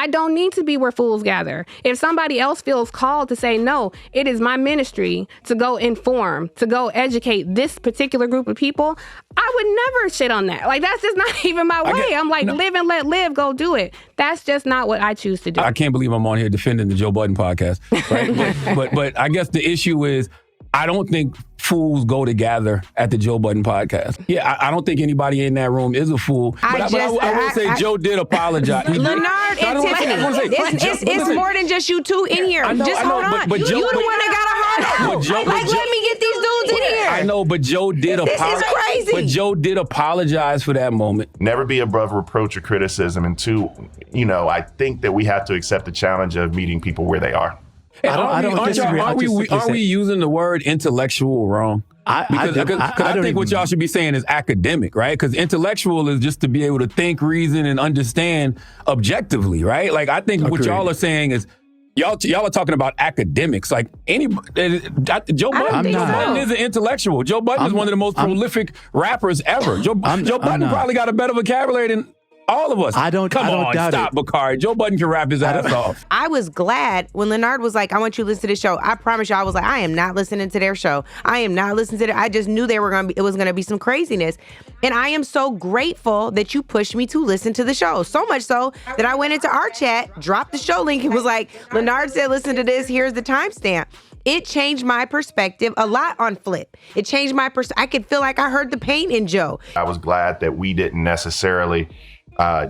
I don't need to be where fools gather. If somebody else feels called to say, no, it is my ministry to go inform, to go educate this particular group of people, I would never shit on that. Like, that's just not even my way. I'm like, live and let live, go do it. That's just not what I choose to do. I can't believe I'm on here defending the Joe Budden podcast. Right? but I guess the issue is, I don't think fools go together at the Joe Budden podcast. Yeah, I don't think anybody in that room is a fool. But I will say Joe did apologize. Leonard and Tiffany, it's more than just you two in here. Hold on. But you the one that got a heart out. Let me get these dudes in here. I know, but Joe did apologize. This is crazy. But Joe did apologize for that moment. Never be above reproach or criticism. And two, I think that we have to accept the challenge of meeting people where they are. I don't disagree. Are we using the word intellectual wrong? I think what y'all should be saying is academic, right? Because intellectual is just to be able to think, reason, and understand objectively, right? Like, I think what y'all are saying is y'all are talking about academics. Like, Joe Budden is an intellectual. Joe Budden is one of the most prolific rappers ever. Joe Budden probably got a better vocabulary than all of us. Come on, stop, Bakari. Joe Budden can rap his ass off. I was glad when Leonard was like, I want you to listen to this show. I promise you, I was like, I am not listening to their show. I am not listening to it. I just knew it was going to be some craziness. And I am so grateful that you pushed me to listen to the show. So much so that I went into our chat, dropped the show link, and was like, Leonard said, listen to this. Here's the timestamp. It changed my perspective a lot on Flip. It changed my I could feel like I heard the pain in Joe. I was glad that we didn't necessarily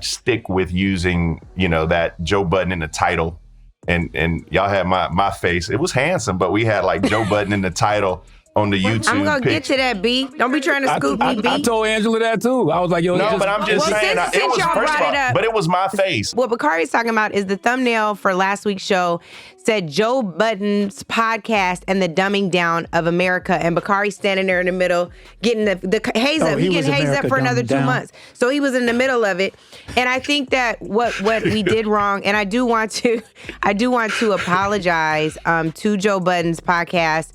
stick with using, that Joe Budden in the title. And y'all had my face. It was handsome, but we had like Joe Budden in the title on the YouTube I'm going to get to that, B. Don't be trying to scoop me, B. I told Angela that too. I was like, yo. No, but I'm just saying. It was, first of all, but it was my face. What Bakari's talking about is the thumbnail for last week's show said Joe Budden's podcast and the dumbing down of America. And Bakari standing there in the middle getting the haze up. He getting hazed up for another 2 months. So he was in the middle of it. And I think that what we did wrong, and I do want to apologize to Joe Budden's podcast,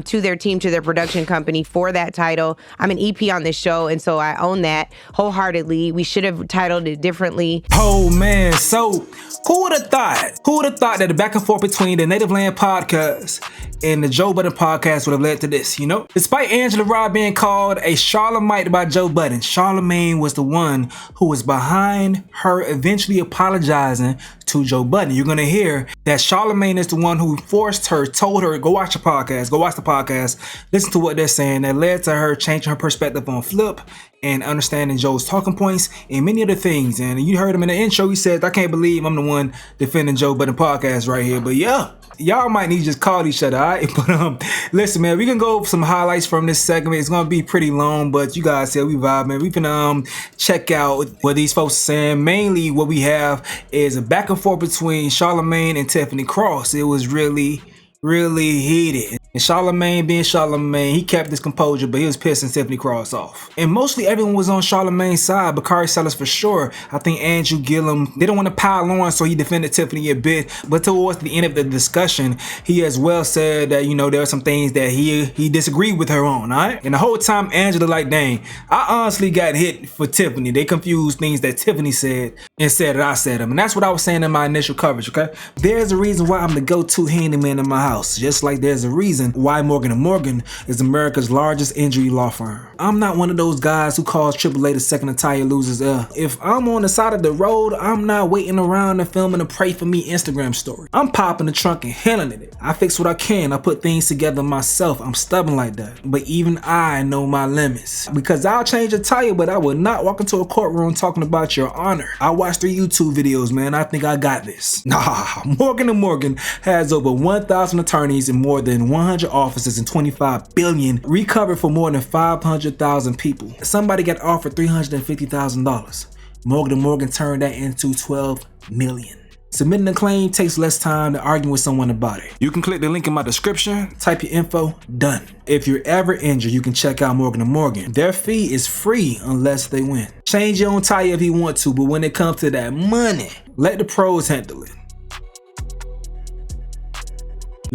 to their team, to their production company for that title. I'm an EP on this show, and so I own that wholeheartedly. We should have titled it differently. Oh man, so who would have thought that the back and forth between the Native Land podcast and the Joe Budden podcast would have led to this, Despite Angela Rye being called a Charlamagne by Joe Budden, Charlamagne was the one who was behind her eventually apologizing to Joe Budden. You're going to hear that Charlamagne is the one who told her, go watch the podcast, listen to what they're saying. That led to her changing her perspective on Flip and understanding Joe's talking points and many other things. And you heard him in the intro, he said, I can't believe I'm the one defending Joe Budden podcast right here. But yeah, y'all might need to just call each other, all right? But listen, man, we can go over some highlights from this segment. It's gonna be pretty long, but you guys said we vibe, man. We can check out what these folks are saying. Mainly what we have is a back and forth between Charlamagne and Tiffany Cross. It was really heated. And Charlamagne being Charlamagne, he kept his composure, but he was pissing Tiffany Cross off. And mostly everyone was on Charlamagne's side. Bakari Sellers for sure. I think Andrew Gillum, they don't want to pile on, so he defended Tiffany a bit. But towards the end of the discussion, he as well said that, there are some things that he disagreed with her on, all right? And the whole time, Angela like, dang, I honestly got hit for Tiffany. They confused things that Tiffany said and said that I said them. And that's what I was saying in my initial coverage, okay? There's a reason why I'm the go-to handyman in my house. Just like there's a reason why Morgan & Morgan is America's largest injury law firm. I'm not one of those guys who calls AAA the second a tire loses. If I'm on the side of the road, I'm not waiting around and filming a pray for me Instagram story. I'm popping the trunk and handling it. I fix what I can. I put things together myself. I'm stubborn like that. But even I know my limits. Because I'll change a tire, but I will not walk into a courtroom talking about your honor. I watched 3 YouTube videos, man. I think I got this. Nah, Morgan & Morgan has over 1,000 attorneys and more than 100 offices and $25 billion recovered for more than 500,000 people. Somebody got offered $350,000. Morgan & Morgan turned that into $12 million. Submitting a claim takes less time than arguing with someone about it. You can click the link in my description, type your info, done. If you're ever injured, you can check out Morgan & Morgan. Their fee is free unless they win. Change your own tire if you want to, but when it comes to that money, let the pros handle it.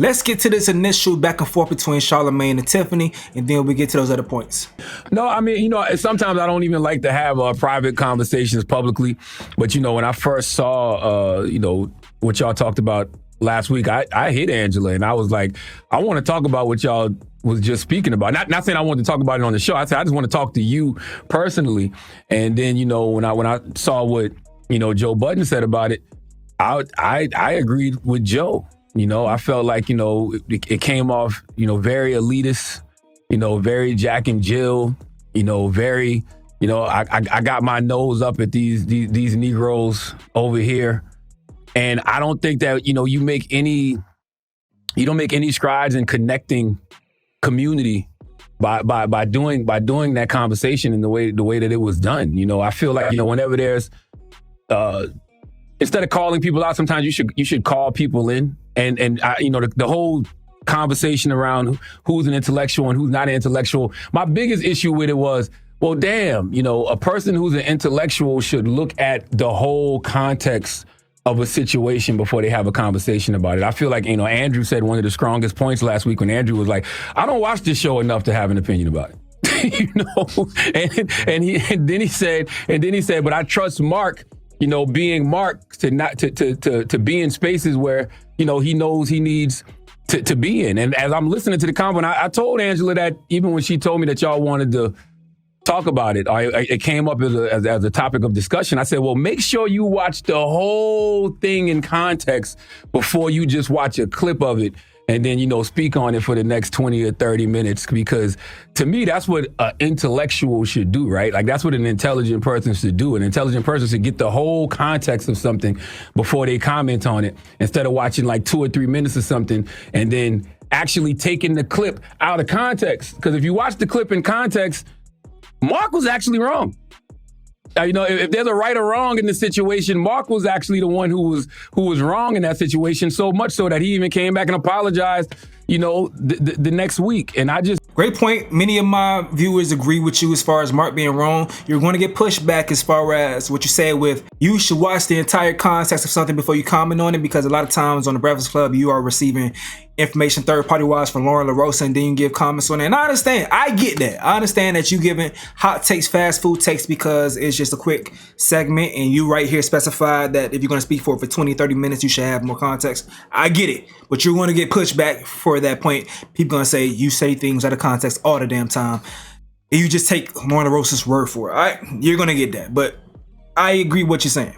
let's get to this initial back and forth between Charlamagne and Tiffany, and then we get to those other points. No, I mean, sometimes I don't even like to have private conversations publicly. But, when I first saw, what y'all talked about last week, I hit Angela and I was like, I want to talk about what y'all was just speaking about. Not saying I want to talk about it on the show. I said, I just want to talk to you personally. And then, when I saw what, Joe Budden said about it, I agreed with Joe. I felt like, it came off, very elitist, very Jack and Jill, very, I got my nose up at these Negroes over here. And I don't think that, you don't make any strides in connecting community by doing that conversation in the way that it was done. I feel like, whenever there's, instead of calling people out, sometimes you should call people in. And the whole conversation around who's an intellectual and who's not an intellectual. My biggest issue with it was, well, damn, a person who's an intellectual should look at the whole context of a situation before they have a conversation about it. I feel like, Andrew said one of the strongest points last week when Andrew was like, I don't watch this show enough to have an opinion about it. and then he said, but I trust Mark, being Mark to be in spaces where, he knows he needs to be in. And as I'm listening to the convo, I told Angela that even when she told me that y'all wanted to talk about it, it came up as a topic of discussion. I said, well, make sure you watch the whole thing in context before you just watch a clip of it and then, speak on it for the next 20 or 30 minutes. Because to me, that's what an intellectual should do, right? Like, that's what an intelligent person should do. An intelligent person should get the whole context of something before they comment on it, instead of watching like 2 or 3 minutes of something and then actually taking the clip out of context. Because if you watch the clip in context, Mark was actually wrong. If there's a right or wrong in the situation, Mark was actually the one who was wrong in that situation, so much so that he even came back and apologized, the next week. And I just... Great point. Many of my viewers agree with you as far as Mark being wrong. You're going to get pushback as far as what you say with you should watch the entire context of something before you comment on it, because a lot of times on the Breakfast Club, you are receiving information third-party wise from Lauren LaRosa, and then you give comments on it. And I understand. I get that. I understand that you giving hot takes, fast food takes, because it's just a quick segment, and you right here specified that if you're going to speak for 20, 30 minutes, you should have more context. I get it. But you're going to get pushback for that point. People going to say you say things out of context all the damn time. And you just take Lauren LaRosa's word for it. All right? You're going to get that. But I agree with what you're saying.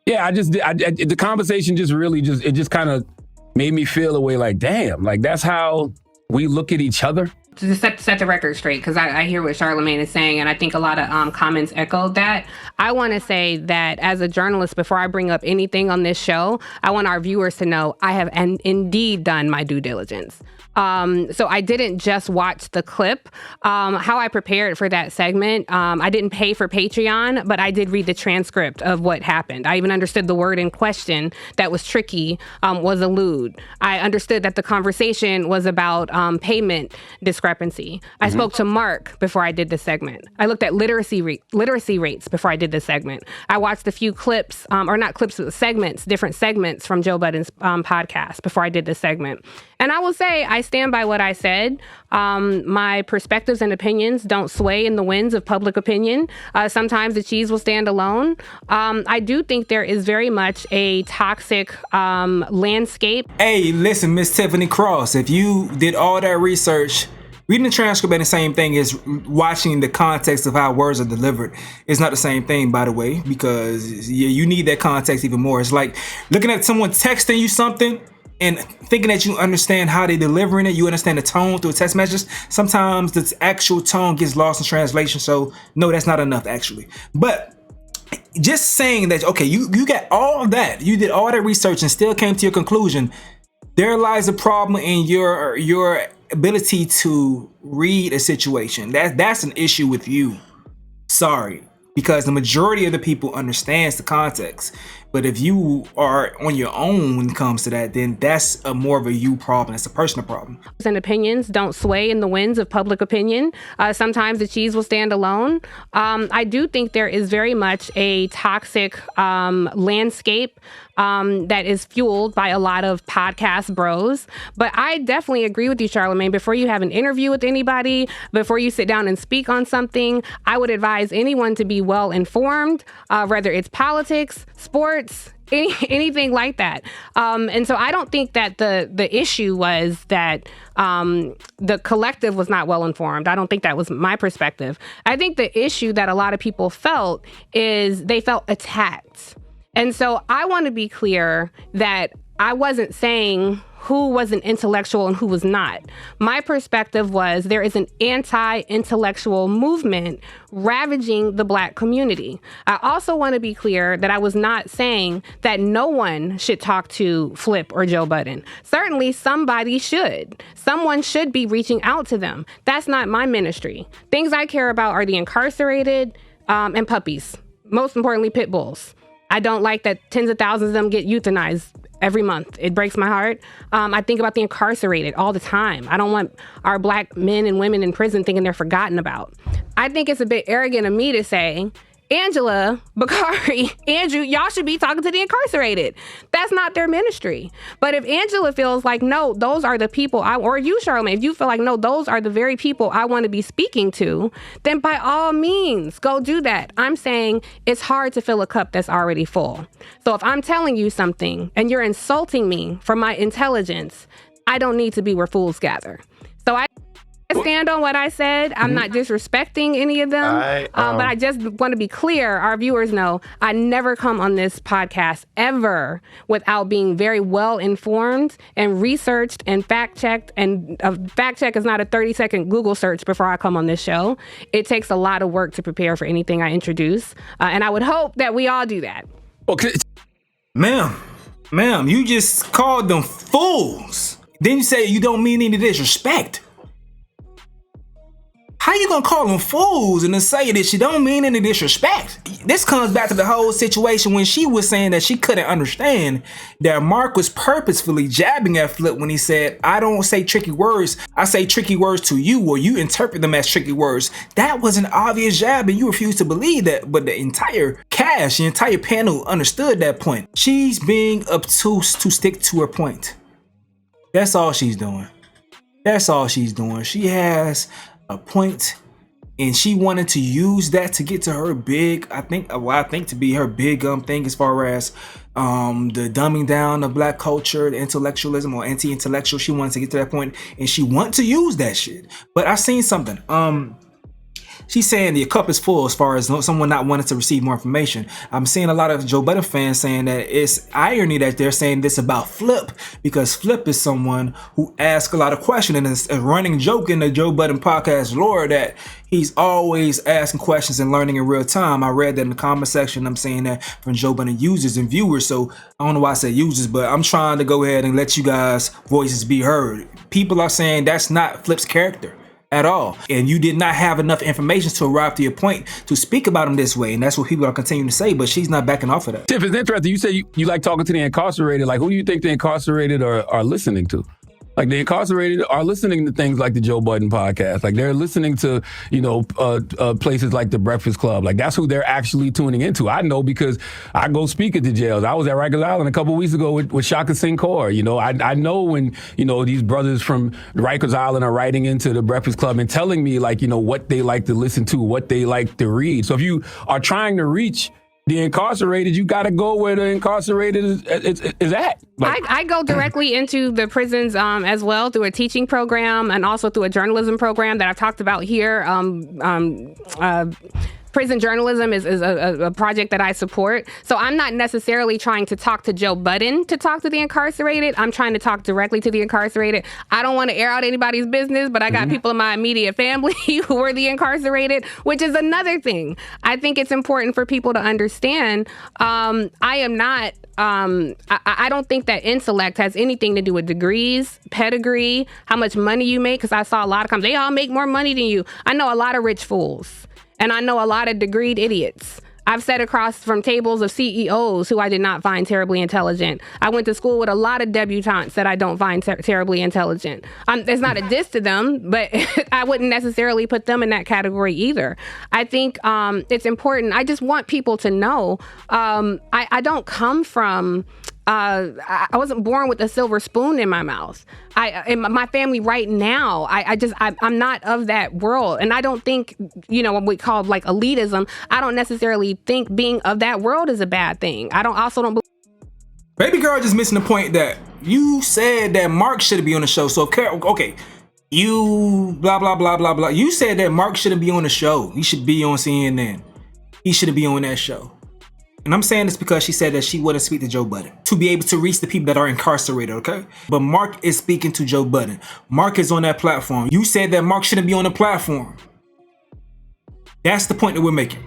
Yeah, the conversation just kind of made me feel a way like, damn, like that's how we look at each other. To set the record straight, because I hear what Charlamagne is saying, and I think a lot of comments echoed that. I want to say that as a journalist, before I bring up anything on this show, I want our viewers to know I have indeed done my due diligence. So I didn't just watch the clip. How I prepared for that segment, I didn't pay for Patreon, but I did read the transcript of what happened. I even understood the word in question that was tricky was allude. I understood that the conversation was about payment discrepancy. I spoke to Mark before I did this segment. I looked at literacy rates before I did this segment. I watched a few clips, or not clips, but segments, different segments from Joe Budden's podcast before I did this segment. And I will say, I stand by what I said. My perspectives and opinions don't sway in the winds of public opinion. Sometimes the cheese will stand alone. I do think there is very much a toxic landscape. Hey, listen, Miss Tiffany Cross, if you did all that research, reading the transcript ain't the same thing as watching the context of how words are delivered. It's not the same thing, by the way, because you need that context even more. It's like looking at someone texting you something and thinking that you understand how they're delivering it, you understand the tone through a text message. Sometimes the actual tone gets lost in translation. So no, that's not enough actually. But just saying that, okay, you got all of that, you did all that research and still came to your conclusion. There lies a problem in your ability to read a situation. That's an issue with you. Sorry. Because the majority of the people understands the context. But if you are on your own when it comes to that, then that's more of a you problem. It's a personal problem. And opinions don't sway in the winds of public opinion. Sometimes the cheese will stand alone. I do think there is very much a toxic landscape that is fueled by a lot of podcast bros. But I definitely agree with you, Charlamagne. Before you have an interview with anybody, before you sit down and speak on something, I would advise anyone to be well informed, whether it's politics, sports, anything like that. And so I don't think that the issue was that the collective was not well informed. I don't think that was my perspective. I think the issue that a lot of people felt is they felt attacked. And so I want to be clear that I wasn't saying who was an intellectual and who was not. My perspective was there is an anti-intellectual movement ravaging the Black community. I also want to be clear that I was not saying that no one should talk to Flip or Joe Budden. Certainly somebody should. Someone should be reaching out to them. That's not my ministry. Things I care about are the incarcerated and puppies. Most importantly, pit bulls. I don't like that tens of thousands of them get euthanized every month. It breaks my heart. I think about the incarcerated all the time. I don't want our Black men and women in prison thinking they're forgotten about. I think it's a bit arrogant of me to say, Angela, Bakari, Andrew, y'all should be talking to the incarcerated. That's not their ministry. But if Angela feels like, no, those are the people, or you, Charlamagne, if you feel like, no, those are the very people I want to be speaking to, then by all means, go do that. I'm saying it's hard to fill a cup that's already full. So if I'm telling you something and you're insulting me for my intelligence, I don't need to be where fools gather. So I stand on what I said. I'm not disrespecting any of them, but I just want to be clear. Our viewers know I never come on this podcast ever without being very well informed and researched and fact checked. And a fact check is not a 30-second Google search before I come on this show. It takes a lot of work to prepare for anything I introduce. And I would hope that we all do that. Okay. Ma'am, you just called them fools. Then you say you don't mean any disrespect. How you gonna call them fools and then say that she don't mean any disrespect? This comes back to the whole situation when she was saying that she couldn't understand that Mark was purposefully jabbing at Flip when he said, I don't say tricky words, I say tricky words to you, or you interpret them as tricky words. That was an obvious jab and you refused to believe that, but the entire cast, the entire panel understood that point. She's being obtuse to stick to her point. That's all she's doing. That's all she's doing. She has a point and she wanted to use that to get to her big, I think to be her big thing as far as the dumbing down of Black culture, the intellectualism or anti-intellectual. She wanted to get to that point and she wanted to use that shit. But I seen something. She's saying the cup is full as far as someone not wanting to receive more information. I'm seeing a lot of Joe Budden fans saying that it's irony that they're saying this about Flip, because Flip is someone who asks a lot of questions, and it's a running joke in the Joe Budden podcast lore that he's always asking questions and learning in real time. I read that in the comment section. I'm saying that from Joe Budden users and viewers. So I don't know why I say users, but I'm trying to go ahead and let you guys' voices be heard. People are saying that's not Flip's character at all, and you did not have enough information to arrive to your point to speak about him this way, and that's what people are continuing to say, but she's not backing off of that. Tiff, it's interesting. You say you like talking to the incarcerated. Like, who do you think the incarcerated are listening to? Like, the incarcerated are listening to things like the Joe Budden podcast. Like, they're listening to, places like the Breakfast Club. Like, that's who they're actually tuning into. I know because I go speak at the jails. I was at Rikers Island a couple of weeks ago with Shaka Singh Kaur. I know when, these brothers from Rikers Island are writing into the Breakfast Club and telling me, like, what they like to listen to, what they like to read. So if you are trying to reach the incarcerated, you got to go where the incarcerated is at. Like, I go directly into the prisons as well through a teaching program and also through a journalism program that I've talked about here. Prison journalism is a project that I support. So I'm not necessarily trying to talk to Joe Budden to talk to the incarcerated. I'm trying to talk directly to the incarcerated. I don't want to air out anybody's business, but I got people in my immediate family who are the incarcerated, which is another thing. I think it's important for people to understand. I don't think that intellect has anything to do with degrees, pedigree, how much money you make, because I saw a lot of comments, they all make more money than you. I know a lot of rich fools. And I know a lot of degreed idiots. I've sat across from tables of CEOs who I did not find terribly intelligent. I went to school with a lot of debutantes that I don't find terribly intelligent. It's not a diss to them, but I wouldn't necessarily put them in that category either. I think it's important. I just want people to know I don't come from... I wasn't born with a silver spoon in my mouth. In my family right now, I'm not of that world. And I don't think, what we call like elitism, I don't necessarily think being of that world is a bad thing. I don't believe. Baby girl just missing the point that you said that Mark shouldn't be on the show. So, okay, you blah, blah, blah, blah, blah. You said that Mark shouldn't be on the show. He should be on CNN. He shouldn't be on that show. And I'm saying this because she said that she wouldn't speak to Joe Budden to be able to reach the people that are incarcerated, okay? But Mark is speaking to Joe Budden. Mark is on that platform. You said that Mark shouldn't be on the platform. That's the point that we're making.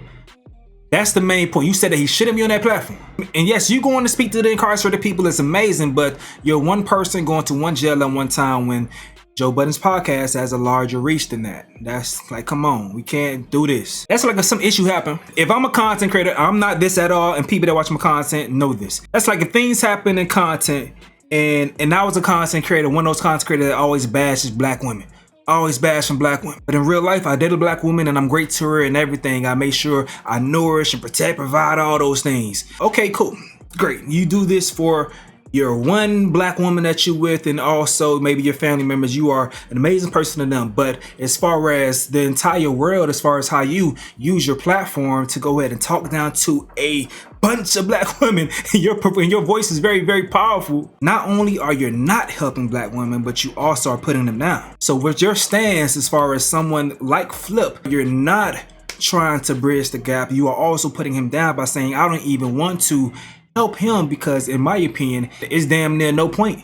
That's the main point. You said that he shouldn't be on that platform. And yes, you going to speak to the incarcerated people is amazing, but you're one person going to one jail at one time when Joe Budden's podcast has a larger reach than that. That's like, come on, we can't do this. That's like if some issue happened. If I'm a content creator, I'm not this at all, and people that watch my content know this. That's like if things happen in content, and I was a content creator, one of those content creators that always bashes black women. Always bashing black women. But in real life, I dated a black woman and I'm great to her and everything. I make sure I nourish and protect, provide all those things. Okay, cool. Great. You do this for your one black woman that you're with and also maybe your family members. You are an amazing person to them. But as far as the entire world, as far as how you use your platform to go ahead and talk down to a bunch of black women, and your voice is very, very powerful. Not only are you not helping black women, but you also are putting them down. So with your stance, as far as someone like Flip, you're not trying to bridge the gap. You are also putting him down by saying, I don't even want to help him because in my opinion, it's damn near no point.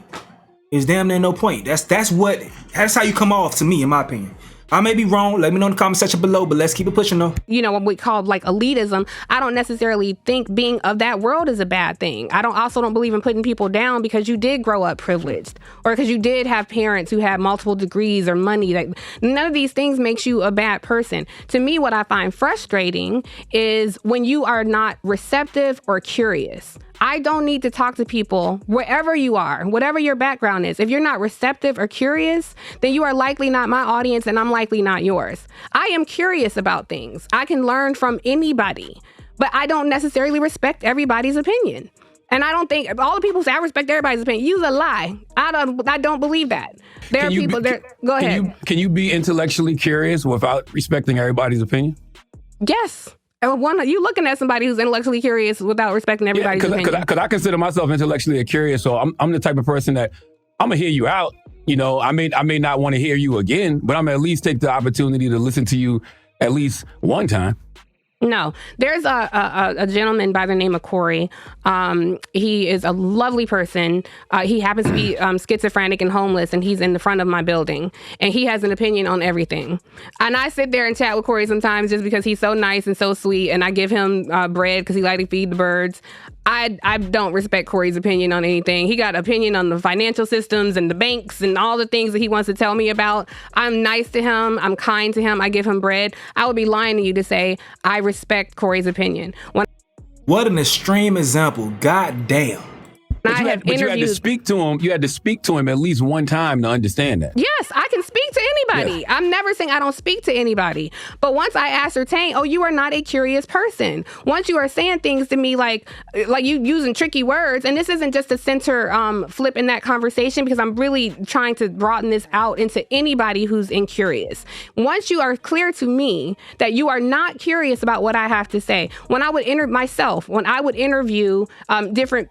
It's damn near no point. That's how you come off to me, in my opinion. I may be wrong. Let me know in the comment section below, but let's keep it pushing though. What we call like elitism, I don't necessarily think being of that world is a bad thing. I also don't believe in putting people down because you did grow up privileged or because you did have parents who had multiple degrees or money. Like, none of these things makes you a bad person. To me, what I find frustrating is when you are not receptive or curious. I don't need to talk to people wherever you are, whatever your background is. If you're not receptive or curious, then you are likely not my audience and I'm likely not yours. I am curious about things. I can learn from anybody, but I don't necessarily respect everybody's opinion. And I don't think all the people say I respect everybody's opinion. You's a lie. I don't believe that. There are people there. Go ahead. Can you be intellectually curious without respecting everybody's opinion? Yes. You looking at somebody who's intellectually curious without respecting everybody's opinion. Because I consider myself intellectually curious, so I'm the type of person that I'm gonna hear you out. I may not want to hear you again, but I'm gonna at least take the opportunity to listen to you at least one time. No, there's a gentleman by the name of Corey. He is a lovely person. He happens to be schizophrenic and homeless, and he's in the front of my building. And he has an opinion on everything. And I sit there and chat with Corey sometimes just because he's so nice and so sweet, and I give him bread because he likes to feed the birds. I don't respect Corey's opinion on anything. He got an opinion on the financial systems and the banks and all the things that he wants to tell me about. I'm nice to him. I'm kind to him. I give him bread. I would be lying to you to say I respect Corey's opinion. What an extreme example. God damn. But you had to speak to him. You had to speak to him at least one time to understand that. Yes, I can speak to anybody. Yeah. I'm never saying I don't speak to anybody. But once I ascertain, you are not a curious person. Once you are saying things to me like you using tricky words, and this isn't just a center flip in that conversation because I'm really trying to broaden this out into anybody who's incurious. Once you are clear to me that you are not curious about what I have to say, when I would interview different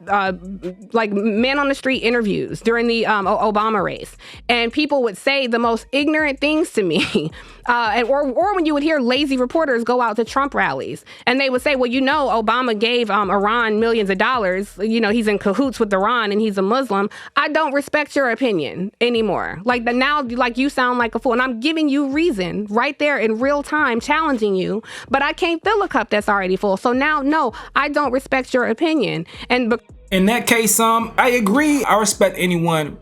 like men on the street interviews during the Obama race, and people would say the most ignorant things to me, or when you would hear lazy reporters go out to Trump rallies and they would say, well, Obama gave Iran millions of dollars. He's in cahoots with Iran and he's a Muslim. I don't respect your opinion anymore. Now you sound like a fool, and I'm giving you reason right there in real time, challenging you, but I can't fill a cup that's already full. So now, no, I don't respect your opinion. And in that case, I agree. I respect anyone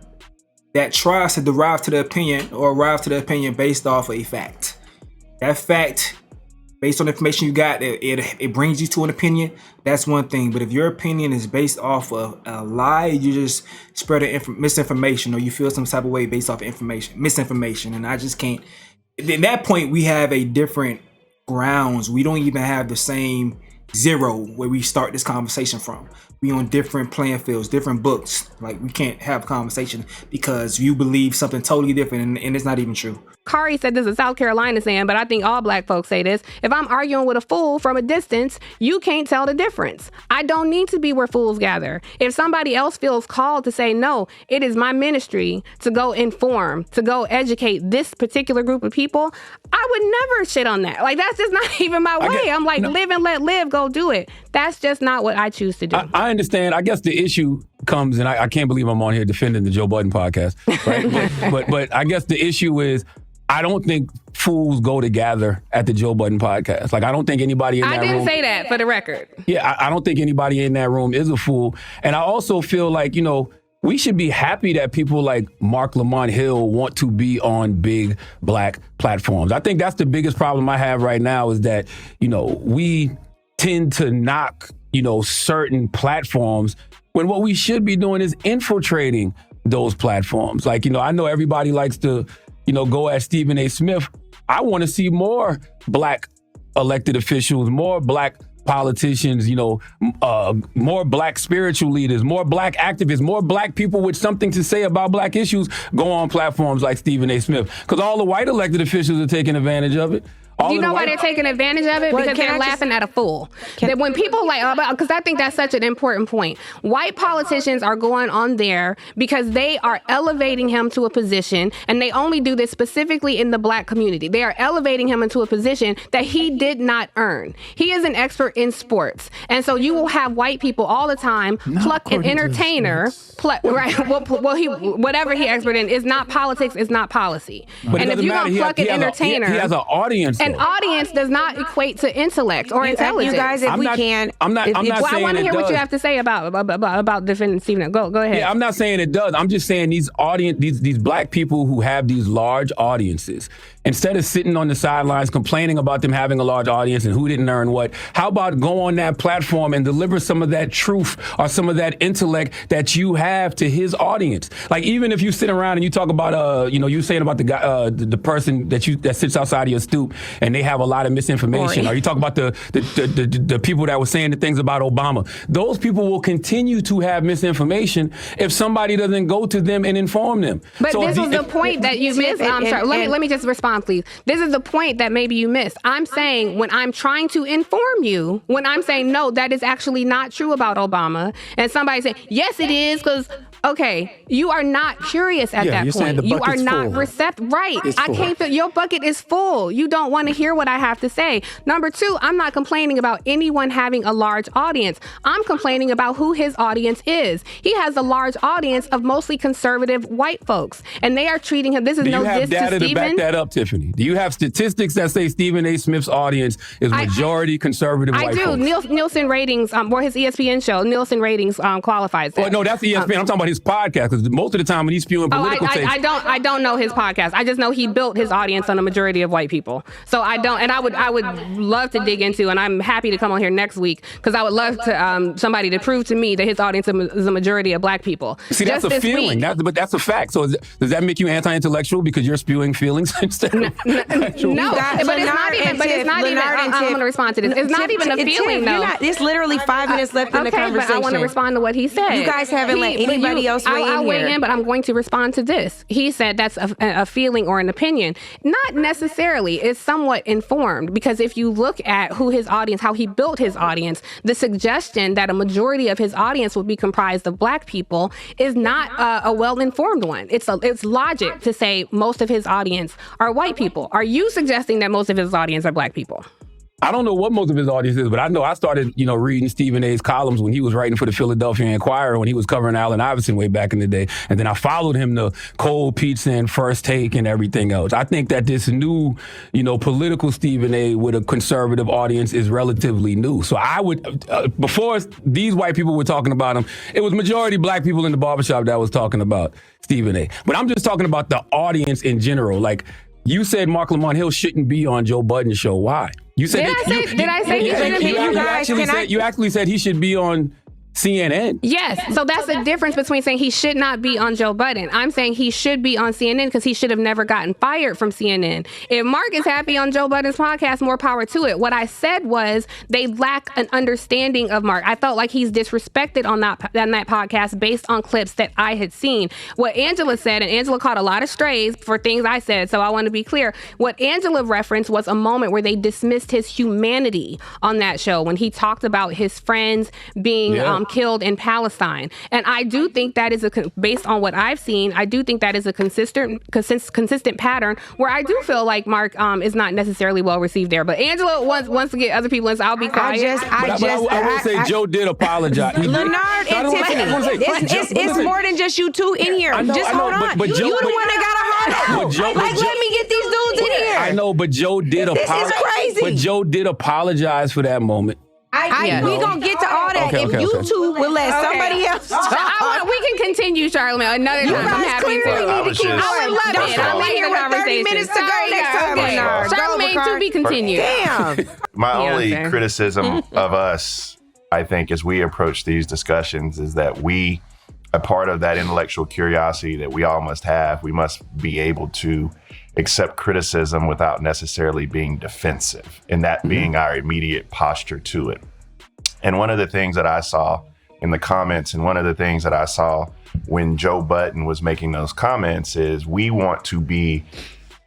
that tries to arrive to the opinion based off a fact. That fact based on the information you got, it brings you to an opinion. That's one thing. But if your opinion is based off of a lie, you just spread misinformation, or you feel some type of way based off of misinformation. And I just can't. At that point, we have a different grounds. We don't even have the same zero where we start this conversation from. We on different playing fields, different books. Like, we can't have a conversation because you believe something totally different, and it's not even true. Kari said this is South Carolina saying, but I think all black folks say this. If I'm arguing with a fool from a distance, you can't tell the difference. I don't need to be where fools gather. If somebody else feels called to say, no, it is my ministry to go inform, to go educate this particular group of people, I would never shit on that. Like, that's just not even my way. I'm like, live and let live, go do it. That's just not what I choose to do. I understand. I guess the issue comes, and I can't believe I'm on here defending the Joe Budden podcast, right? but I guess the issue is, I don't think fools go together at the Joe Budden podcast. Like, I don't think anybody in that room... I didn't say that, for the record. Yeah, I don't think anybody in that room is a fool. And I also feel like, we should be happy that people like Mark Lamont Hill want to be on big black platforms. I think that's the biggest problem I have right now is that, we tend to knock, certain platforms when what we should be doing is infiltrating those platforms. Like, I know everybody likes to... go at Stephen A. Smith. I want to see more black elected officials, more black politicians, more black spiritual leaders, more black activists, more black people with something to say about black issues go on platforms like Stephen A. Smith. Because all the white elected officials are taking advantage of it. Do you know why they're taking advantage of it? Because they're laughing at a fool. That when people because I think that's such an important point. White politicians are going on there because they are elevating him to a position, and they only do this specifically in the black community. They are elevating him into a position that he did not earn. He is an expert in sports. And so you will have white people all the time pluck an entertainer, right? Whatever he expert in is not politics, is not policy. But and if you're going to pluck an entertainer... He has an audience. An audience does not equate to intellect or intelligence. You guys, I want to hear what you have to say about defending Stephen. Go ahead. Yeah, I'm not saying it does. I'm just saying these black people who have these large audiences, instead of sitting on the sidelines complaining about them having a large audience and who didn't earn what, how about go on that platform and deliver some of that truth or some of that intellect that you have to his audience? Like, even if you sit around and you talk about, you saying about the guy, the person that sits outside of your stoop and they have a lot of misinformation, or you talk about the people that were saying the things about Obama. Those people will continue to have misinformation if somebody doesn't go to them and inform them. But so this was the point that you missed. I'm sorry. Let me just respond, please. This is the point that maybe you missed. I'm saying when I'm trying to inform you, when I'm saying, no, that is actually not true about Obama, and somebody saying, yes, it is, because... Okay, you are not curious at that point. You are not receptive. Right. I can't feel your bucket is full. You don't want to hear what I have to say. Number two, I'm not complaining about anyone having a large audience. I'm complaining about who his audience is. He has a large audience of mostly conservative white folks, and they are treating him. This is no diss to Stephen. Do you have data to back that up, Tiffany? Do you have statistics that say Stephen A. Smith's audience is majority conservative white folks? I do. Nielsen ratings, or his ESPN show, Nielsen ratings qualifies that. Well, no, that's ESPN. I'm talking about his podcast, because most of the time when he's spewing political takes... I don't know his podcast. I just know he built his audience on a majority of white people. So I don't, and I would love to dig into, and I'm happy to come on here next week, because I would love to somebody to prove to me that his audience is a majority of black people. See, that's a feeling, but that's a fact. So does that make you anti-intellectual because you're spewing feelings instead of actual? No, but it's not even. I'm going to respond to this. It's not even a feeling, though. It's literally 5 minutes left in the conversation. But I want to respond to what he said. You guys haven't let anybody else weigh in here. I'll weigh in, but I'm going to respond to this. He said that's a feeling or an opinion. Not necessarily. It's somewhat informed, because if you look at who his audience, how he built his audience, the suggestion that a majority of his audience would be comprised of black people is not a well-informed one. It's logic to say most of his audience are white people. Are you suggesting that most of his audience are black people? I don't know what most of his audience is, but I know I started, reading Stephen A.'s columns when he was writing for the Philadelphia Inquirer, when he was covering Allen Iverson way back in the day. And then I followed him to Cold Pizza and First Take and everything else. I think that this new, political Stephen A. with a conservative audience is relatively new. So I would, before these white people were talking about him, it was majority black people in the barbershop that was talking about Stephen A. But I'm just talking about the audience in general. Like, you said Mark Lamont Hill shouldn't be on Joe Budden's show. Why? You said Did I say he shouldn't be? You actually said he should be on CNN. Yes. So that's the difference between saying he should not be on Joe Budden. I'm saying he should be on CNN because he should have never gotten fired from CNN. If Mark is happy on Joe Budden's podcast, more power to it. What I said was they lack an understanding of Mark. I felt like he's disrespected on that podcast based on clips that I had seen. What Angela said, and Angela caught a lot of strays for things I said, so I want to be clear. What Angela referenced was a moment where they dismissed his humanity on that show when he talked about his friends being killed in Palestine. And I do think that is based on what I've seen, I do think that is a consistent pattern where I do feel like Mark is not necessarily well received there. But Angela wants to get other people in, so I'll be quiet. I will say Joe did apologize. Leonard and Tiffany, it's more than just you two in here. Just hold on. You the one that got a heart. Like, let me get these dudes in here. I know, but Joe did apologize. This is crazy. But Joe did apologize for that moment. We gonna get to all that if you two will let somebody else talk. We can continue, Charlamagne, another time. I'm happy to. I would love it. I like here the with 30 minutes to go next time. Charlamagne, to be continued. Damn. My only criticism of us, I think, as we approach these discussions is that a part of that intellectual curiosity that we all must have, we must be able to accept criticism without necessarily being defensive, and that being our immediate posture to it. And one of the things that I saw in the comments, and one of the things that I saw when Joe Budden was making those comments, is we want to be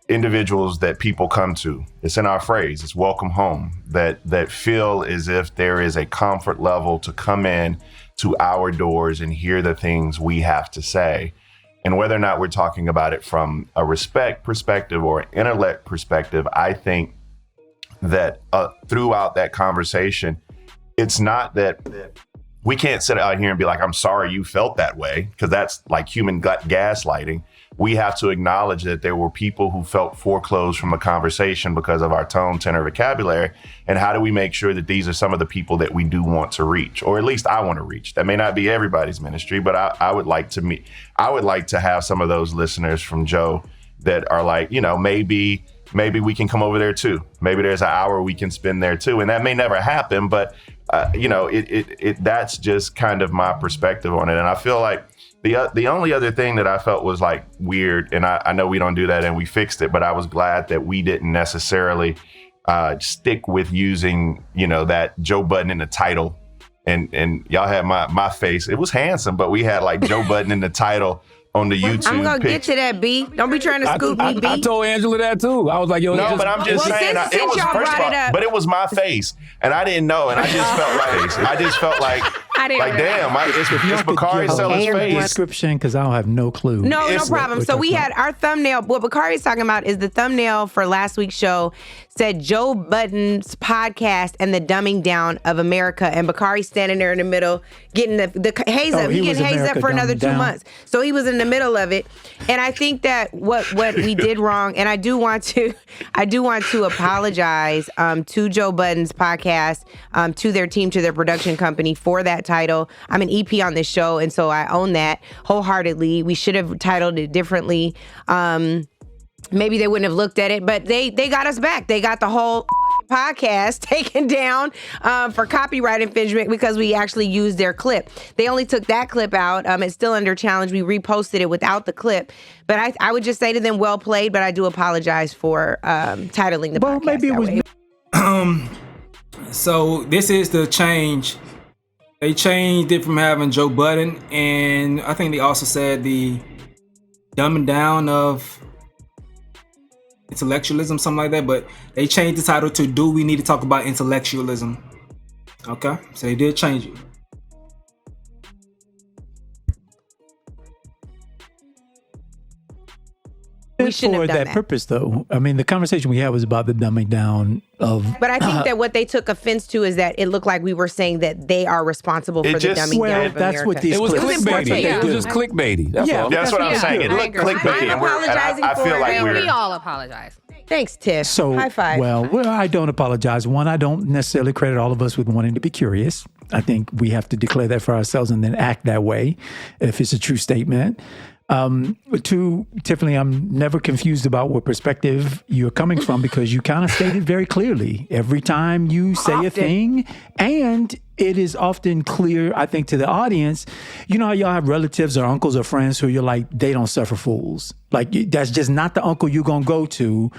individuals that people come to. It's in our phrase, it's welcome home, that feel as if there is a comfort level to come in to our doors and hear the things we have to say. And whether or not we're talking about it from a respect perspective or an intellect perspective, I think that throughout that conversation, it's not that we can't sit out here and be like, I'm sorry you felt that way, because that's like human gaslighting. We have to acknowledge that there were people who felt foreclosed from the conversation because of our tone, tenor, vocabulary. And how do we make sure that these are some of the people that we do want to reach, or at least I want to reach? That may not be everybody's ministry, but I would like to have some of those listeners from Joe that are like, maybe we can come over there too. Maybe there's an hour we can spend there too. And that may never happen, but that's just kind of my perspective on it. And I feel like the only other thing that I felt was like weird, and I know we don't do that and we fixed it, but I was glad that we didn't necessarily stick with using, that Joe Budden in the title. And y'all had my face. It was handsome, but we had like Joe Budden in the title on the YouTube. I'm gonna get to that, B. Don't be trying to scoop me, B. I told Angela that too. I was like, yo, no, but I'm just saying, but it was my face, and I didn't know, and I just felt like, damn, it's Bakari selling face. Description, because I don't have no clue. No problem. So we had our thumbnail. What Bakari's talking about is the thumbnail for last week's show said Joe Budden's podcast and the dumbing down of America, and Bakari standing there in the middle getting the haze up. He getting hazed up for another 2 months. So he was in the middle of it, and I think that what we did wrong, and I do want to apologize to Joe Budden's podcast, to their team, to their production company for that title. I'm an EP on this show, and so I own that wholeheartedly. We should have titled it differently. Maybe they wouldn't have looked at it, but they got us back. They got the whole podcast taken down for copyright infringement because we actually used their clip. They only took that clip out. It's still under challenge. We reposted it without the clip. But I would just say to them, well played, but I do apologize for titling the podcast. Maybe it was. So this is the change. They changed it from having Joe Budden, and I think they also said the dumbing down of intellectualism, something like that, but they changed the title to Do We Need to Talk About Intellectualism? Okay, so they did change it. We shouldn't have done that purpose, though. I mean, the conversation we had was about the dumbing down of. But I think that what they took offense to is that it looked like we were saying that they are responsible for the dumbing down of that's America. What these it was clickbaity. It was just clickbaity. That's all. That's what I'm saying. It looked clickbaity. I'm apologizing I feel like we all apologize. Thanks, Tiff. So, high five. Well, I don't apologize. One, I don't necessarily credit all of us with wanting to be curious. I think we have to declare that for ourselves and then act that way if it's a true statement. To Tiffany, I'm never confused about what perspective you're coming from because you kind of stated very clearly every time you say a thing. And it is often clear, I think, to the audience, you know how y'all have relatives or uncles or friends who you're like, they don't suffer fools. Like, that's just not the uncle you're going to go to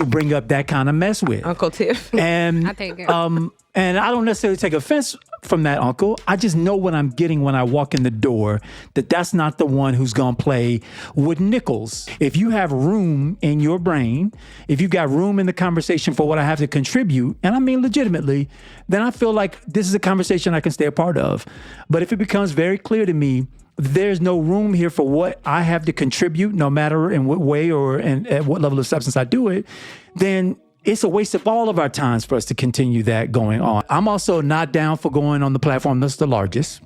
bring up that kind of mess with. Uncle Tiff. And, I take it. and I don't necessarily take offense from that uncle. I just know what I'm getting when I walk in the door, that's not the one who's going to play with nickels. If you have room in your brain, if you've got room in the conversation for what I have to contribute, and I mean legitimately, then I feel like this is a conversation I can stay a part of. But if it becomes very clear to me, there's no room here for what I have to contribute, no matter in what way or at what level of substance I do it, then it's a waste of all of our times for us to continue that going on. I'm also not down for going on the platform that's the largest.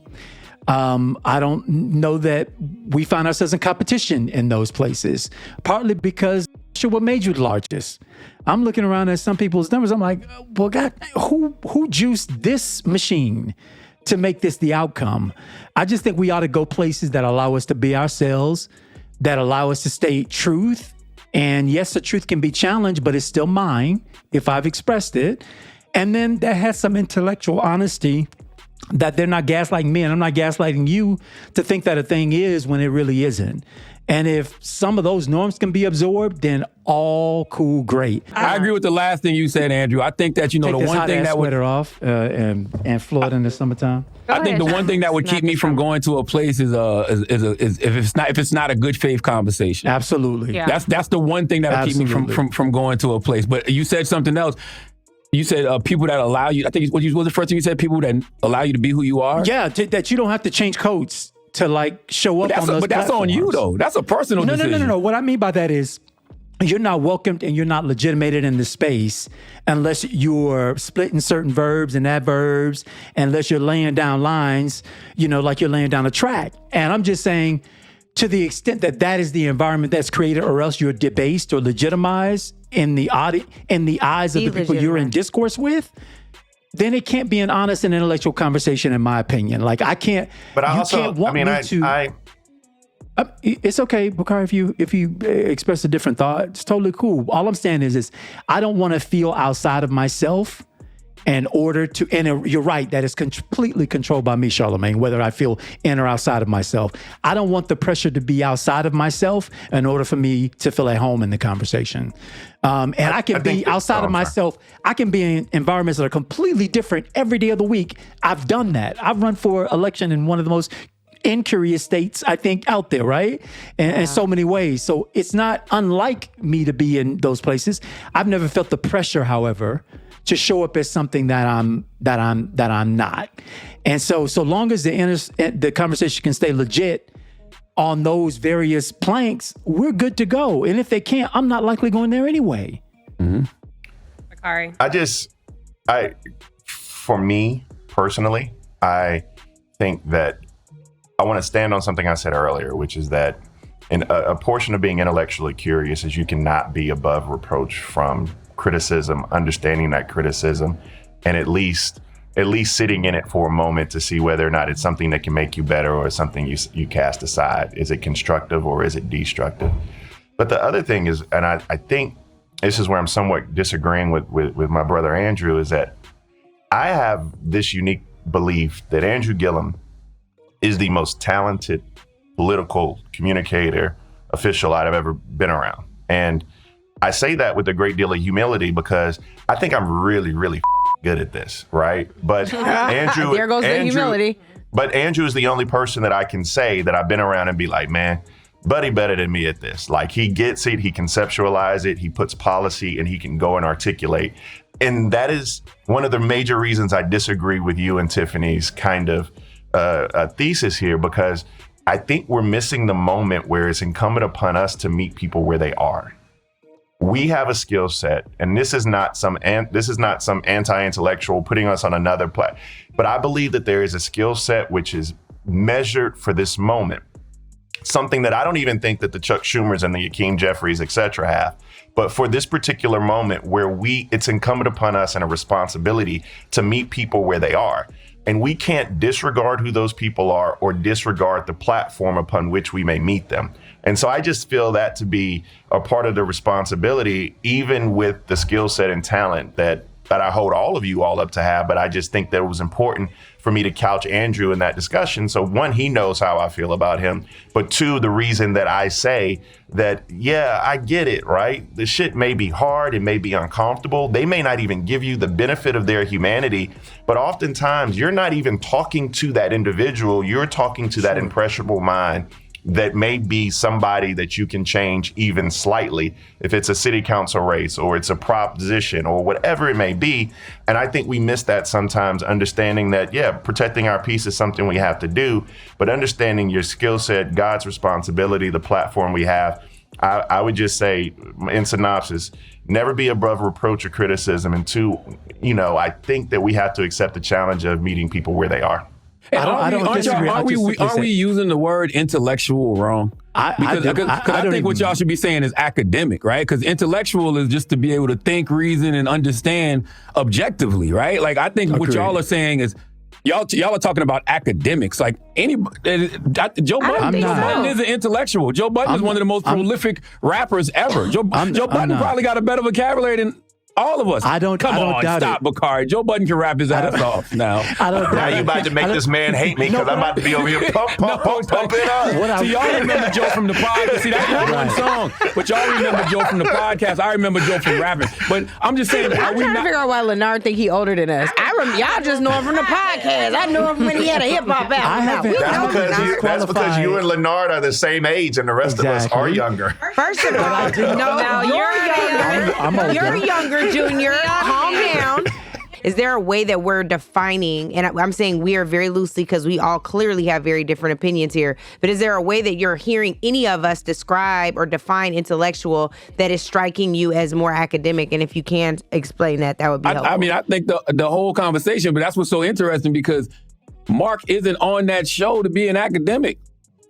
I don't know that we find ourselves in competition in those places, partly because what made you the largest? I'm looking around at some people's numbers. I'm like, well, God, who juiced this machine to make this the outcome? I just think we ought to go places that allow us to be ourselves, that allow us to state truth. And yes, the truth can be challenged, but it's still mine if I've expressed it. And then that has some intellectual honesty, that they're not gaslighting me and I'm not gaslighting you to think that a thing is when it really isn't. And if some of those norms can be absorbed, then all cool, great. I agree with the last thing you said, Andrew. I think that, the one thing that would... sweater off and Florida in the summertime. I think the one thing that would keep me from going to a place is if it's not a good faith conversation. Absolutely. Yeah. That's the one thing that would keep me from going to a place. But you said something else. You said people that allow you. I think what was the first thing you said? People that allow you to be who you are. Yeah, that you don't have to change codes to like show up on those But that's on you though. That's a personal decision. No. What I mean by that is you're not welcomed and you're not legitimated in the space unless you're splitting certain verbs and adverbs, unless you're laying down lines, like you're laying down a track. And I'm just saying, to the extent that is the environment that's created, or else you're debased or legitimized in the eyes of the people you're in discourse with, then it can't be an honest and intellectual conversation, in my opinion. Like, I can't. But I it's okay, Bakari, if you express a different thought, it's totally cool. All I'm saying is I don't want to feel outside of myself in order to, and you're right, that is completely controlled by me, Charlamagne, whether I feel in or outside of myself. I don't want the pressure to be outside of myself in order for me to feel at home in the conversation. And I can be outside of myself. I can be in environments that are completely different every day of the week. I've done that. I've run for election in one of the most incurious states, I think, out there, right? And in so many ways. So it's not unlike me to be in those places. I've never felt the pressure, however, to show up as something that I'm not. And so long as the conversation can stay legit on those various planks, we're good to go. And if they can't, I'm not likely going there anyway. Mm-hmm. Bakari. For me personally, I think that I want to stand on something I said earlier, which is that a portion of being intellectually curious is you cannot be above reproach from criticism, understanding that criticism, and at least sitting in it for a moment to see whether or not it's something that can make you better or something you cast aside. Is it constructive or is it destructive? But the other thing is, and I think this is where I'm somewhat disagreeing with my brother Andrew, is that I have this unique belief that Andrew Gillum is the most talented political communicator, official I've ever been around. And I say that with a great deal of humility because I think I'm really, really good at this, right? But Andrew, there goes the humility. But Andrew is the only person that I can say that I've been around and be like, man, Buddy better than me at this. Like, he gets it, he conceptualizes it, he puts policy, and he can go and articulate. And that is one of the major reasons I disagree with you and Tiffany's kind of thesis here, because I think we're missing the moment where it's incumbent upon us to meet people where they are. We have a skill set, and this is not some anti-intellectual putting us on another platform. But I believe that there is a skill set which is measured for this moment. Something that I don't even think that the Chuck Schumers and the Akeem Jeffries, et cetera, have. But for this particular moment where it's incumbent upon us and a responsibility to meet people where they are. And we can't disregard who those people are or disregard the platform upon which we may meet them. And so I just feel that to be a part of the responsibility, even with the skill set and talent that I hold all of you all up to have. But I just think that it was important for me to couch Andrew in that discussion. So one, he knows how I feel about him. But two, the reason that I say that, yeah, I get it, right? The shit may be hard. It may be uncomfortable. They may not even give you the benefit of their humanity. But oftentimes you're not even talking to that individual. You're talking to that impressionable mind that may be somebody that you can change even slightly if it's a city council race or it's a proposition or whatever it may be. And I think we miss that sometimes, understanding that, yeah, protecting our peace is something we have to do, but understanding your skill set, God's responsibility, the platform we have. I would just say, in synopsis, never be above reproach or criticism. And two, I think that we have to accept the challenge of meeting people where they are. Are we using the word intellectual wrong? I think what y'all should be saying is academic, right? Because intellectual is just to be able to think, reason, and understand objectively, right? Like, I think what y'all are saying is y'all are talking about academics. Like, Joe Budden is an intellectual. Joe Budden is one of the most prolific rappers ever. Joe Budden probably got a better vocabulary than all of us. Come on, stop, Bakari. Joe Budden can rap his ass off now. Now you about to make this man hate me because I'm about to be over here pump it up. See, y'all remember Joe from the podcast. See, that's one song. But y'all remember Joe from the podcast. I remember Joe from rapping. But I'm just saying, I'm trying to figure out why Leonard think he older than us. Y'all just know him from the podcast. I knew him when he had a hip hop album. That's because you and Leonard are the same age and the rest of us are younger. First of all, no, you're younger. Junior, calm down. Is there a way that we're defining, and I'm saying we are very loosely because we all clearly have very different opinions here, but is there a way that you're hearing any of us describe or define intellectual that is striking you as more academic? And if you can explain that would be helpful. I mean, I think the whole conversation, but that's what's so interesting because Mark isn't on that show to be an academic.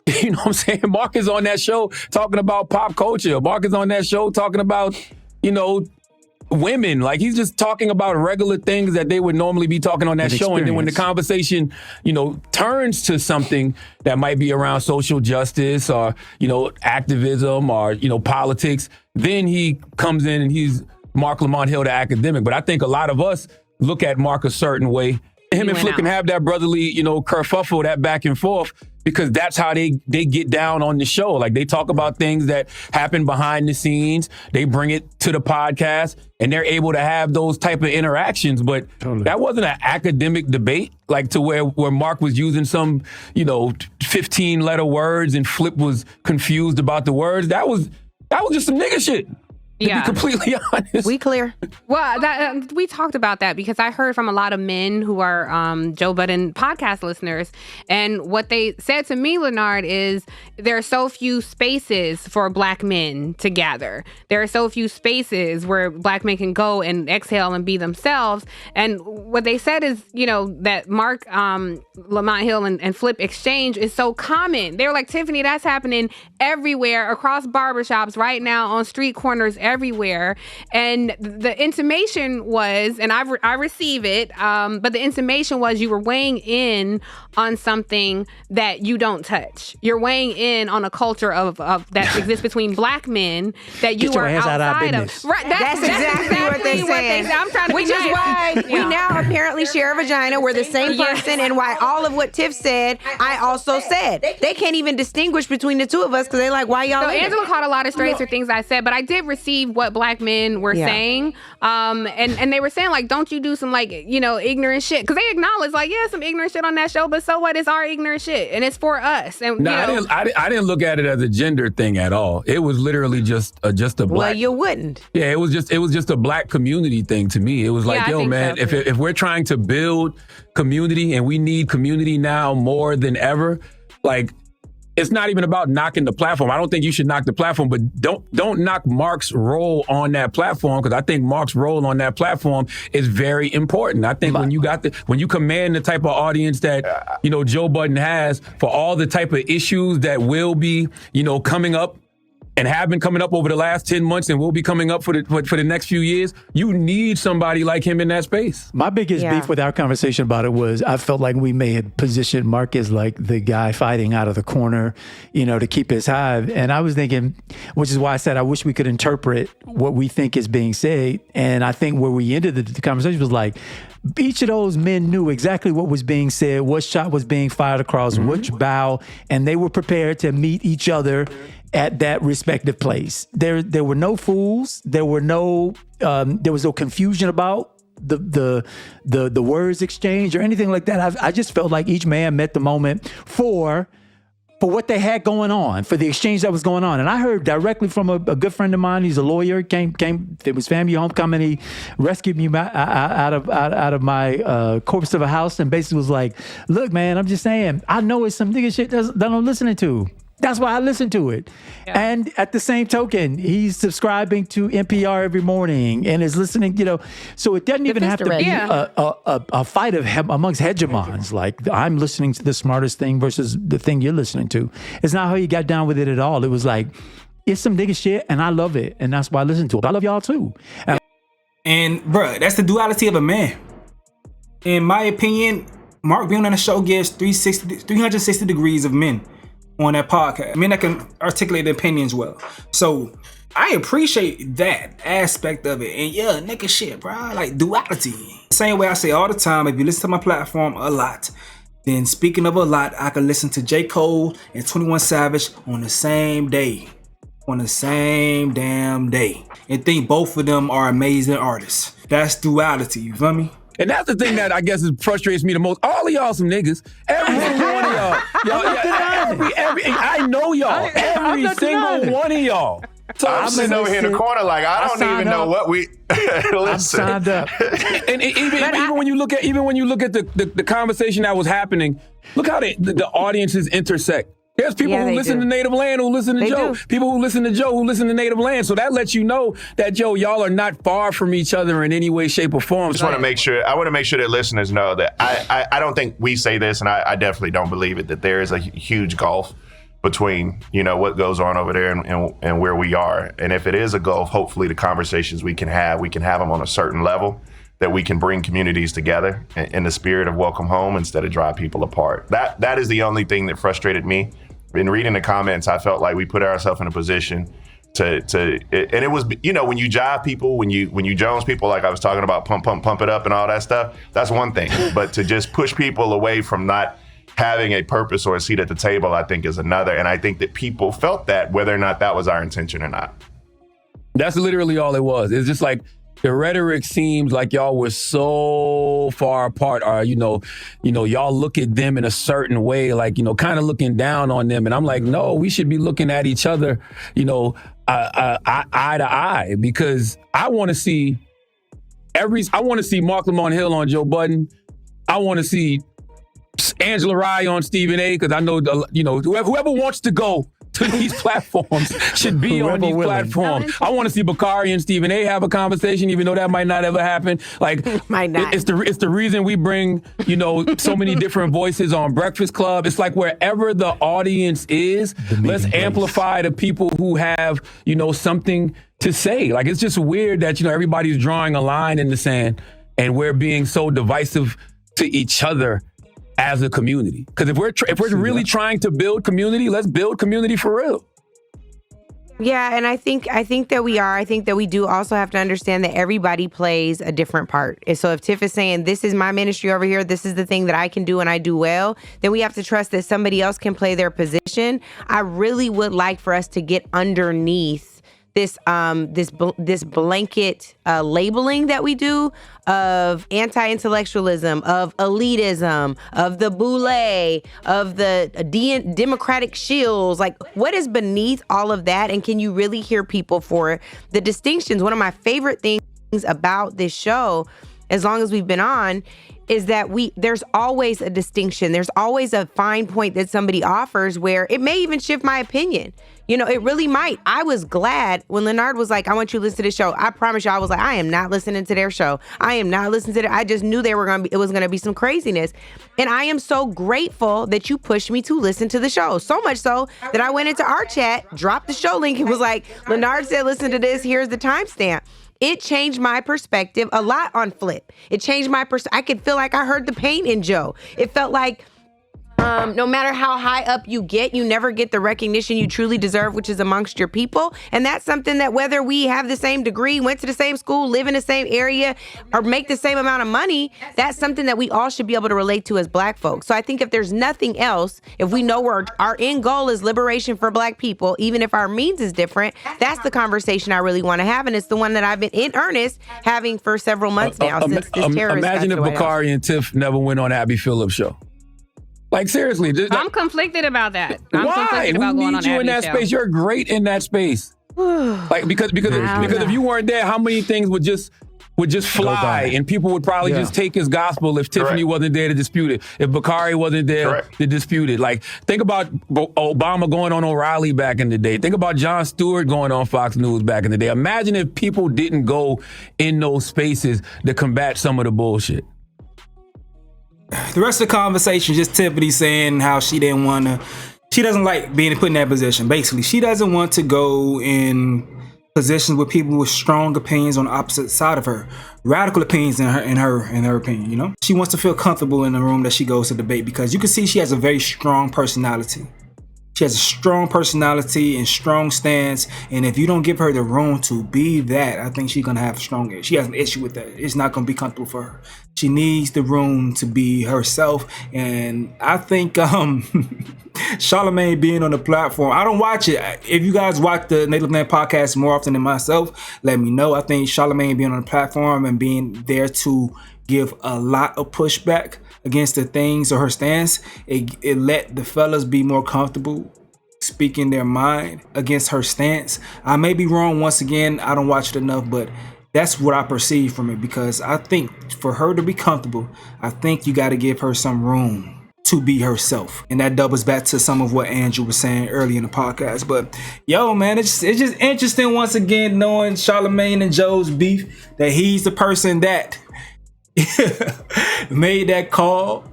You know what I'm saying? Mark is on that show talking about pop culture. Mark is on that show talking about, women. Like, he's just talking about regular things that they would normally be talking on that show. And then when the conversation, turns to something that might be around social justice or, activism or, politics, then he comes in and he's Mark Lamont Hill, the academic. But I think a lot of us look at Mark a certain way. Him and Flip can have that brotherly, kerfuffle, that back and forth, because that's how they get down on the show. Like, they talk about things that happen behind the scenes. They bring it to the podcast, and they're able to have those type of interactions. But that wasn't an academic debate, like to where Mark was using some, 15-letter words and Flip was confused about the words. That was just some nigga shit. To be completely honest. We clear. Well, we talked about that because I heard from a lot of men who are Joe Budden podcast listeners. And what they said to me, Leonard, is there are so few spaces for Black men to gather. There are so few spaces where Black men can go and exhale and be themselves. And what they said is, that Mark Lamont Hill and Flip exchange is so common. They were like, Tiffany, that's happening everywhere, across barbershops right now, on street corners, everywhere. And the intimation was, and I receive it, but the intimation was you were weighing in on something that you don't touch. You're weighing in on a culture of that exists between Black men that you are outside of. Right, that's exactly what they say. I'm trying to Which is why we now apparently share a vagina. We're the same person, and why all of what Tiff said, I also said. They can't even distinguish between the two of us because they're like, why y'all? So Angela caught a lot of strays for things I said, but I did receive what Black men were saying, and they were saying, like, don't you do some, like, ignorant shit, because they acknowledge, like, some ignorant shit on that show, but so what? It's our ignorant shit, and it's for us. And I didn't look at it as a gender thing at all. It was literally just a Black. Well, you wouldn't. Yeah, it was just a Black community thing to me. It was like, man, so, if we're trying to build community and we need community now more than ever, like, it's not even about knocking the platform. I don't think you should knock the platform, but don't knock Mark's role on that platform, because I think Mark's role on that platform is very important. I think when you command the type of audience that Joe Budden has for all the type of issues that will be coming up and have been coming up over the last 10 months and will be coming up for the next few years, you need somebody like him in that space. My biggest beef with our conversation about it was I felt like we may have positioned Mark as like the guy fighting out of the corner, to keep his hive. And I was thinking, which is why I said I wish we could interpret what we think is being said. And I think where we ended the conversation was like, each of those men knew exactly what was being said, what shot was being fired across which bow, and they were prepared to meet each other at that respective place. There were no fools. There was no confusion about the words exchange or anything like that. I just felt like each man met the moment for what they had going on, for the exchange that was going on. And I heard directly from a good friend of mine. He's a lawyer. Came. It was family homecoming. He rescued me out of my corpse of a house and basically was like, "Look, man, I'm just saying. I know it's some nigga shit that I'm listening to. That's why I listen to it." Yeah. And at the same token, he's subscribing to NPR every morning and is listening, so it doesn't even have to be a fight amongst hegemons. Like, I'm listening to the smartest thing versus the thing you're listening to. It's not how he got down with it at all. It was like, it's some nigga shit and I love it. And that's why I listen to it. But I love y'all too. And bruh, that's the duality of a man. In my opinion, Mark being on the show gives 360 degrees of men on that podcast. Men that can articulate their opinions well. So I appreciate that aspect of it. And yeah, nigga shit, bro. Like duality. Same way I say all the time, if you listen to my platform a lot, then speaking of a lot, I can listen to J. Cole and 21 Savage on the same day. On the same damn day. And think both of them are amazing artists. That's duality, you feel me? And that's the thing that I guess frustrates me the most. All of y'all some niggas. Every single one of y'all. I know y'all. Every single one of y'all. So I'm sitting over here in the corner like, I don't even know what we listen. I'm signed up. And even when you look at the conversation that was happening, look how the audiences intersect. There's people who listen to Native Land who listen to Joe. People who listen to Joe who listen to Native Land. So that lets you know that, Joe, y'all are not far from each other in any way, shape, or form. I want to make sure that listeners know that I don't think we say this, and I definitely don't believe it, that there is a huge gulf between, what goes on over there and where we are. And if it is a gulf, hopefully the conversations we can have them on a certain level that we can bring communities together in the spirit of welcome home instead of drive people apart. That is the only thing that frustrated me. In reading the comments, I felt like we put ourselves in a position and it was, when you jive people, when you Jones people, like I was talking about, pump it up and all that stuff, that's one thing. But to just push people away from not having a purpose or a seat at the table, I think is another. And I think that people felt that, whether or not that was our intention or not. That's literally all it was. It's just like, the rhetoric seems like y'all were so far apart, or y'all look at them in a certain way, like kind of looking down on them. And I'm like, no, we should be looking at each other, eye to eye, because I want to see Mark Lamont Hill on Joe Budden. I want to see Angela Rye on Stephen A. Because I know whoever wants to go to these platforms should be on these platforms. I want to see Bakari and Stephen A. have a conversation, even though that might not ever happen. Like, might not. It's the reason we bring so many different voices on Breakfast Club. It's like wherever the audience is, let's amplify the people who have something to say. Like, it's just weird that everybody's drawing a line in the sand and we're being so divisive to each other as a community. Because if we're really trying to build community, let's build community for real. Yeah, and I think that we are. I think that we do also have to understand that everybody plays a different part. And so if Tiff is saying, this is my ministry over here, this is the thing that I can do and I do well, then we have to trust that somebody else can play their position. I really would like for us to get underneath this blanket labeling that we do of anti-intellectualism, of elitism, of the boule, of the democratic shills. Like, what is beneath all of that? And can you really hear people for the distinctions? One of my favorite things about this show, as long as we've been on, is that there's always a distinction. There's always a fine point that somebody offers where it may even shift my opinion. You know, it really might. I was glad when Leonard was like, I want you to listen to this show. I promise you, I was like, I am not listening to their show. I am not listening to it. I just knew it was going to be some craziness. And I am so grateful that you pushed me to listen to the show. So much so that I went into our chat, dropped the show link, and was like, Leonard said, listen to this. Here's the timestamp. It changed my perspective a lot on Flip. It changed my I could feel like I heard the pain in Joe. It felt like no matter how high up you get, you never get the recognition you truly deserve, which is amongst your people. And that's something that whether we have the same degree, went to the same school, live in the same area, or make the same amount of money, that's something that we all should be able to relate to as Black folks. So I think if there's nothing else, if we know our end goal is liberation for Black people, even if our means is different, that's the conversation I really want to have. And it's the one that I've been in earnest having for several months now since this terrorist Imagine if Bakari and Tiff never went on Abby Phillips' show. Like, seriously. I'm conflicted about that. Why? We need you in that space. You're great in that space. Like, because if you weren't there, how many things would just fly, and people would probably just take as gospel if Tiffany wasn't there to dispute it, if Bakari wasn't there to dispute it. Like, think about Obama going on O'Reilly back in the day. Think about Jon Stewart going on Fox News back in the day. Imagine if people didn't go in those spaces to combat some of the bullshit. The rest of the conversation, just Tiffany saying how she doesn't like being put in that position. Basically, she doesn't want to go in positions with people with strong opinions on the opposite side of her, radical opinions in her opinion. You know, she wants to feel comfortable in the room that she goes to debate because you can see she has a very strong personality. She has a strong personality and strong stance, and if you don't give her the room to be that, I think she's gonna have she has an issue with that. It's not gonna be comfortable for her. She needs the room to be herself, and I think Charlamagne being on the platform, I don't watch it. If you guys watch the Native Land podcast more often than myself, let me know. I think Charlamagne being on the platform and being there to give a lot of pushback against the things or her stance, it let the fellas be more comfortable speaking their mind against her stance. I may be wrong. Once again, I don't watch it enough, but that's what I perceive from it, because I think for her to be comfortable, I think you got to give her some room to be herself. And that doubles back to some of what Andrew was saying earlier in the podcast. But yo, man, it's just interesting once again knowing Charlamagne and Joe's beef, that he's the person that made that call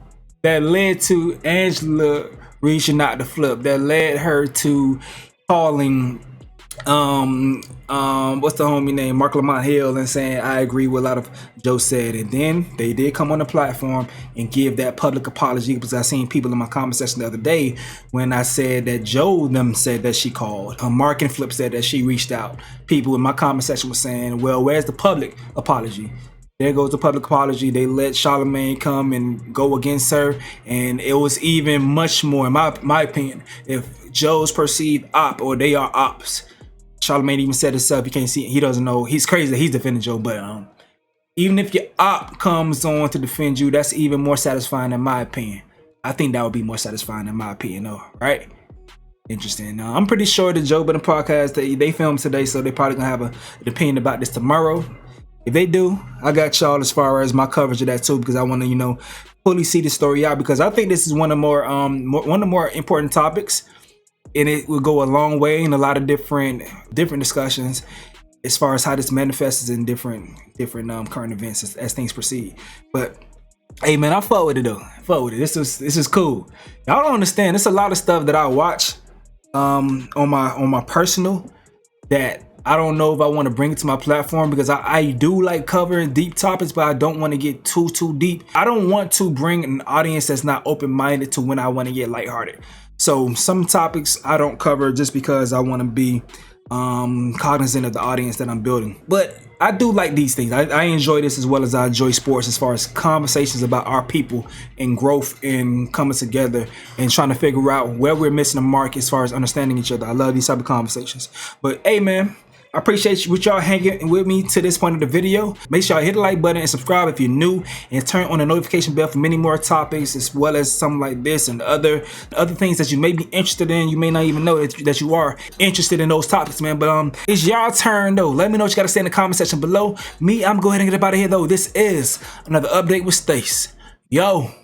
that led to Angela reaching out to Flip, that led her to calling what's the homie name, Mark Lamont Hill, and saying I agree with a lot of Joe said. And then they did come on the platform and give that public apology, because I seen people in my comment section the other day when I said that Joe them said that she called. Mark and Flip said that she reached out. People in my comment section were saying, well, where's the public apology? There goes the public apology. They let Charlamagne come and go against her, and it was even much more, in my opinion, if Joe's perceived op or they are ops. Charlamagne even said himself, you can't see it, he doesn't know. He's crazy that he's defending Joe, but even if your op comes on to defend you, that's even more satisfying in my opinion. I think that would be more satisfying in my opinion, though, right? Interesting. I'm pretty sure the Joe Budden podcast, they filmed today, so they probably gonna have an opinion about this tomorrow. If they do, I got y'all as far as my coverage of that too, because I want to, fully see the story out, because I think this is one of the more important topics, and it will go a long way in a lot of different discussions as far as how this manifests in different current events as things proceed. But hey, man, I fuck with it though. This is cool. Y'all don't understand. There's a lot of stuff that I watch on my personal that I don't know if I want to bring it to my platform, because I do like covering deep topics, but I don't want to get too deep. I don't want to bring an audience that's not open-minded to when I want to get lighthearted. So some topics I don't cover just because I want to be cognizant of the audience that I'm building. But I do like these things. I enjoy this as well as I enjoy sports, as far as conversations about our people and growth and coming together and trying to figure out where we're missing the mark as far as understanding each other. I love these type of conversations. But hey, man, I appreciate y'all hanging with me to this point of the video. Make sure y'all hit the like button and subscribe if you're new, and turn on the notification bell for many more topics, as well as something like this and other things that you may be interested in. You may not even know that you are interested in those topics, man. But it's y'all turn though. Let me know what you gotta say in the comment section below. I'm go ahead and get up out of here though. This is another update with Stace. Yo.